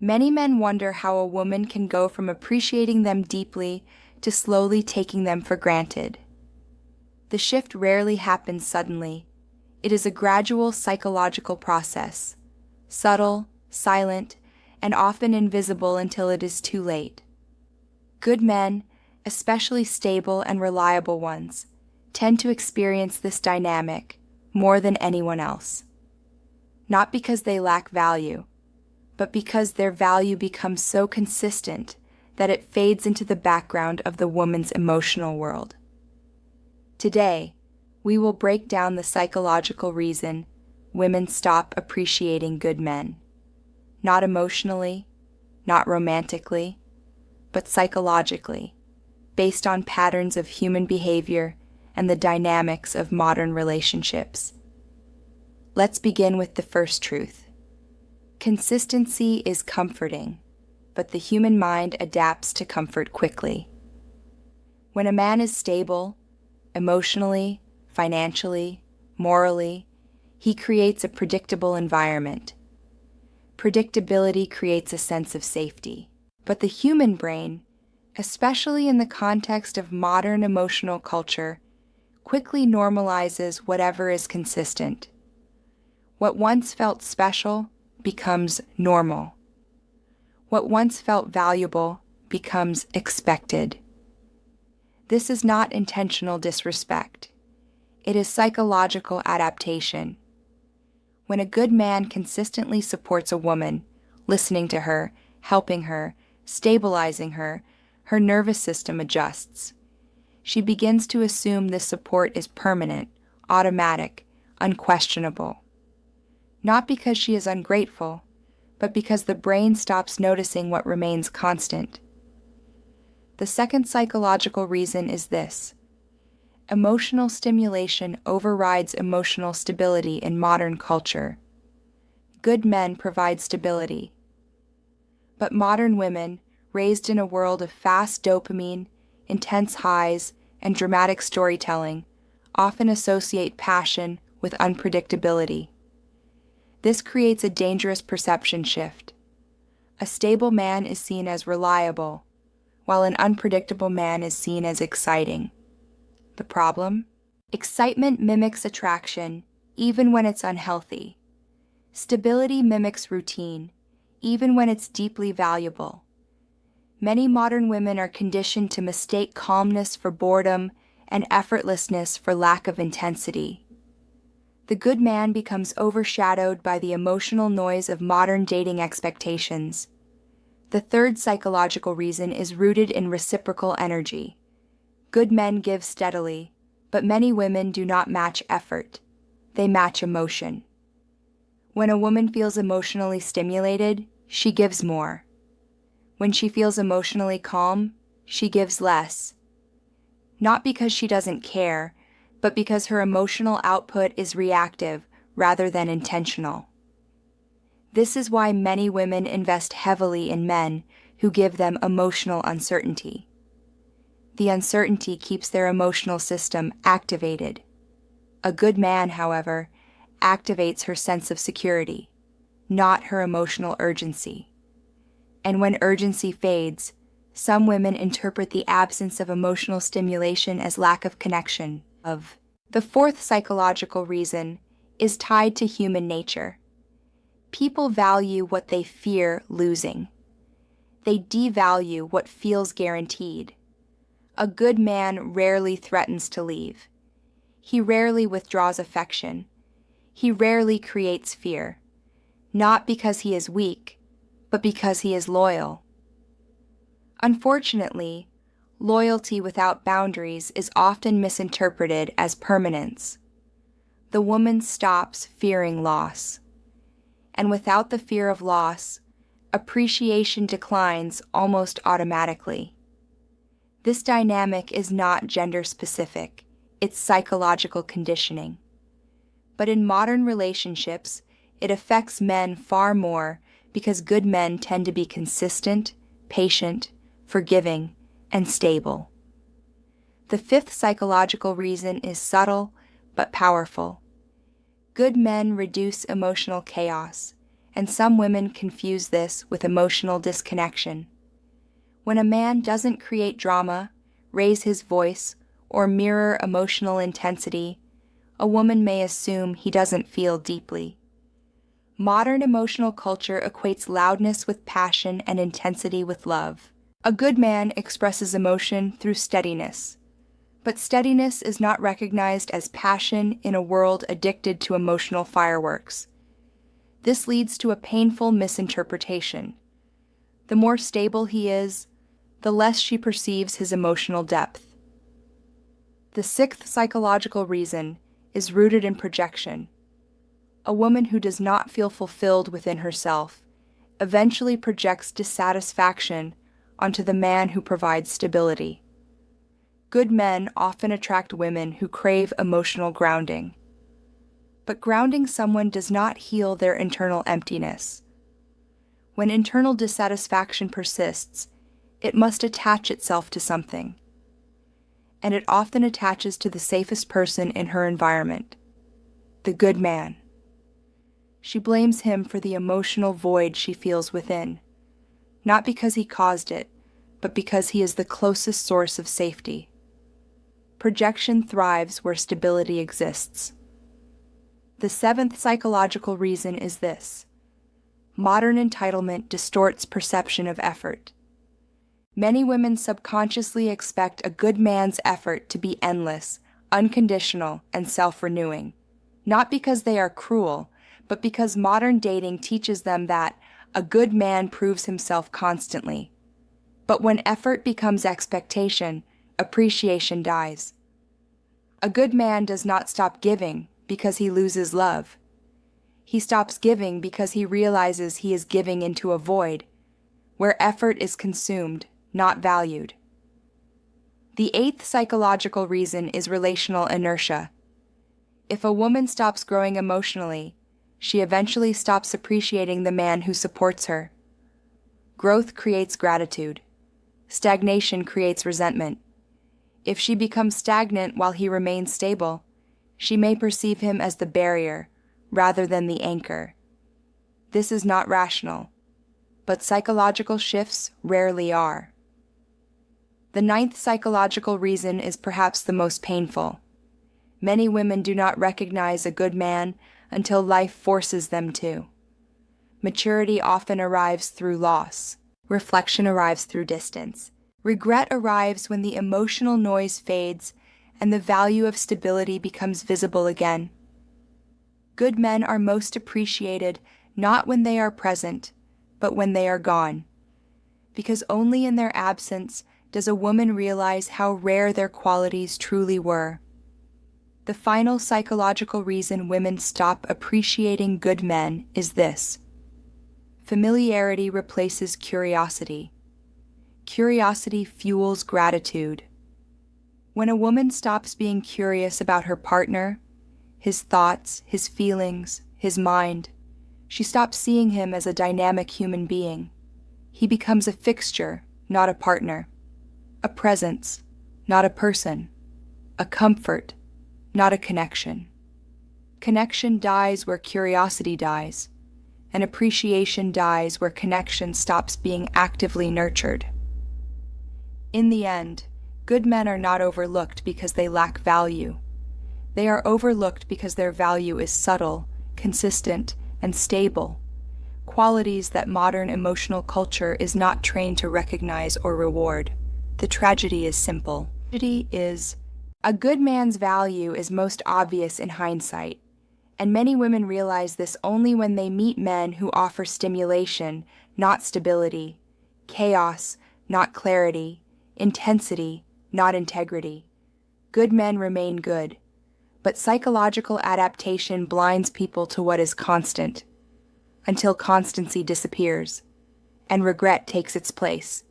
Many men wonder how a woman can go from appreciating them deeply to slowly taking them for granted. The shift rarely happens suddenly. It is a gradual psychological process, subtle, silent, and often invisible until it is too late. Good men, especially stable and reliable ones, tend to experience this dynamic more than anyone else. Not because they lack value, but because their value becomes so consistent that it fades into the background of the woman's emotional world. Today, we will break down the psychological reason women stop appreciating good men. Not emotionally, not romantically, but psychologically, based on patterns of human behavior and the dynamics of modern relationships. Let's begin with the first truth. Consistency is comforting, but the human mind adapts to comfort quickly. When a man is stable, emotionally, financially, morally, he creates a predictable environment. Predictability creates a sense of safety. But the human brain, especially in the context of modern emotional culture, quickly normalizes whatever is consistent. What once felt special becomes normal. What once felt valuable becomes expected. This is not intentional disrespect. It is psychological adaptation. When a good man consistently supports a woman, listening to her, helping her, stabilizing her, her nervous system adjusts. She begins to assume this support is permanent, automatic, unquestionable. Not because she is ungrateful, but because the brain stops noticing what remains constant. The second psychological reason is this. Emotional stimulation overrides emotional stability in modern culture. Good men provide stability. But modern women, raised in a world of fast dopamine, intense highs, and dramatic storytelling, often associate passion with unpredictability. This creates a dangerous perception shift. A stable man is seen as reliable, while an unpredictable man is seen as exciting. The problem? Excitement mimics attraction, even when it's unhealthy. Stability mimics routine, even when it's deeply valuable. Many modern women are conditioned to mistake calmness for boredom and effortlessness for lack of intensity. The good man becomes overshadowed by the emotional noise of modern dating expectations. The third psychological reason is rooted in reciprocal energy. Good men give steadily, but many women do not match effort. They match emotion. When a woman feels emotionally stimulated, she gives more. When she feels emotionally calm, she gives less. Not because she doesn't care, but because her emotional output is reactive rather than intentional. This is why many women invest heavily in men who give them emotional uncertainty. The uncertainty keeps their emotional system activated. A good man, however, activates her sense of security, not her emotional urgency. And when urgency fades, some women interpret the absence of emotional stimulation as lack of connection. The fourth psychological reason is tied to human nature. People value what they fear losing. They devalue what feels guaranteed. A good man rarely threatens to leave. He rarely withdraws affection. He rarely creates fear, not because he is weak, but because he is loyal. Unfortunately, loyalty without boundaries is often misinterpreted as permanence. The woman stops fearing loss. And without the fear of loss, appreciation declines almost automatically. This dynamic is not gender-specific, it's psychological conditioning. But in modern relationships, it affects men far more because good men tend to be consistent, patient, forgiving, and stable. The fifth psychological reason is subtle but powerful. Good men reduce emotional chaos, and some women confuse this with emotional disconnection. When a man doesn't create drama, raise his voice, or mirror emotional intensity, a woman may assume he doesn't feel deeply. Modern emotional culture equates loudness with passion and intensity with love. A good man expresses emotion through steadiness, but steadiness is not recognized as passion in a world addicted to emotional fireworks. This leads to a painful misinterpretation. The more stable he is, the less she perceives his emotional depth. The sixth psychological reason is rooted in projection. A woman who does not feel fulfilled within herself eventually projects dissatisfaction onto the man who provides stability. Good men often attract women who crave emotional grounding. But grounding someone does not heal their internal emptiness. When internal dissatisfaction persists, it must attach itself to something. And it often attaches to the safest person in her environment, the good man. She blames him for the emotional void she feels within, not because he caused it, but because he is the closest source of safety. Projection thrives where stability exists. The seventh psychological reason is this: modern entitlement distorts perception of effort. Many women subconsciously expect a good man's effort to be endless, unconditional, and self-renewing, not because they are cruel, but because modern dating teaches them that a good man proves himself constantly. But when effort becomes expectation, appreciation dies. A good man does not stop giving because he loses love. He stops giving because he realizes he is giving into a void, where effort is consumed, not valued. The eighth psychological reason is relational inertia. If a woman stops growing emotionally, she eventually stops appreciating the man who supports her. Growth creates gratitude. Stagnation creates resentment. If she becomes stagnant while he remains stable, she may perceive him as the barrier rather than the anchor. This is not rational, but psychological shifts rarely are. The ninth psychological reason is perhaps the most painful. Many women do not recognize a good man until life forces them to. Maturity often arrives through loss. Reflection arrives through distance. Regret arrives when the emotional noise fades and the value of stability becomes visible again. Good men are most appreciated not when they are present, but when they are gone. Because only in their absence does a woman realize how rare their qualities truly were. The final psychological reason women stop appreciating good men is this: familiarity replaces curiosity. Curiosity fuels gratitude. When a woman stops being curious about her partner, his thoughts, his feelings, his mind, she stops seeing him as a dynamic human being. He becomes a fixture, not a partner, a presence, not a person, a comfort, not a connection. Connection dies where curiosity dies, and appreciation dies where connection stops being actively nurtured. In the end, good men are not overlooked because they lack value. They are overlooked because their value is subtle, consistent, and stable, qualities that modern emotional culture is not trained to recognize or reward. The tragedy is simple. The tragedy is, a good man's value is most obvious in hindsight, and many women realize this only when they meet men who offer stimulation, not stability, chaos, not clarity, intensity, not integrity. Good men remain good, but psychological adaptation blinds people to what is constant, until constancy disappears, and regret takes its place.